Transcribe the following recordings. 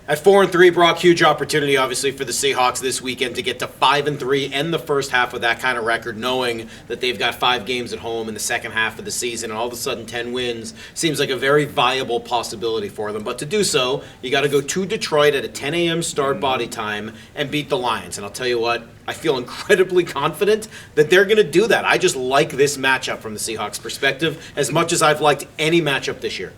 At 4-3, Brock, huge opportunity, obviously, for the Seahawks this weekend to get to 5-3, end the first half with that kind of record, knowing that they've got 5 games at home in the second half of the season, and all of a sudden 10 wins seems like a very viable possibility for them. But to do so, you got to go to Detroit at a 10 a.m. start body time and beat the Lions. And I'll tell you what, I feel incredibly confident that they're going to do that. I just like this matchup from the Seahawks' perspective as much as I've liked any matchup this year.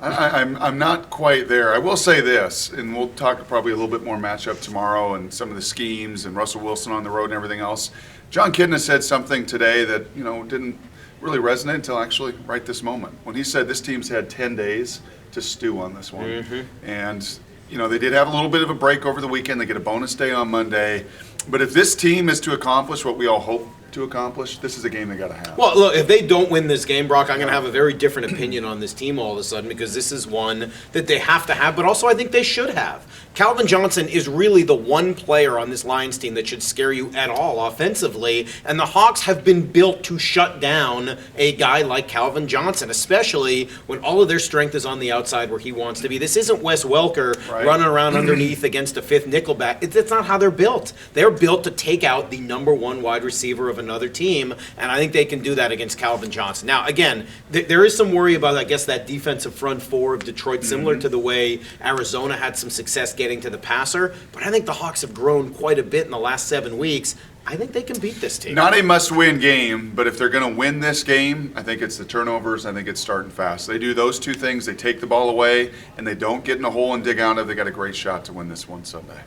I'm not quite there. I will say this, and we'll talk probably a little bit more matchup tomorrow and some of the schemes and Russell Wilson on the road and everything else. John Kidna said something today that, didn't really resonate until actually right this moment. When he said this team's had 10 days to stew on this one. And, they did have a little bit of a break over the weekend. They get a bonus day on Monday. But if this team is to accomplish what we all hope to accomplish, this is a game they got to have. Well, look, if they don't win this game, Brock, I'm going to have a very different opinion on this team all of a sudden, because this is one that they have to have, but also I think they should have. Calvin Johnson is really the one player on this Lions team that should scare you at all offensively, and the Hawks have been built to shut down a guy like Calvin Johnson, especially when all of their strength is on the outside where he wants to be. This isn't Wes Welker running around underneath against a fifth nickelback. That's not how they're built. They're built to take out the number one wide receiver of another team, and I think they can do that against Calvin Johnson. Now, again, there is some worry about, I guess, that defensive front four of Detroit, similar to the way Arizona had some success getting to the passer, but I think the Hawks have grown quite a bit in the last 7 weeks. I think they can beat this team. Not a must-win game, but if they're going to win this game, I think it's the turnovers. I think it's starting fast. They do those two things. They take the ball away, and they don't get in a hole and dig out of it. They got a great shot to win this one Sunday.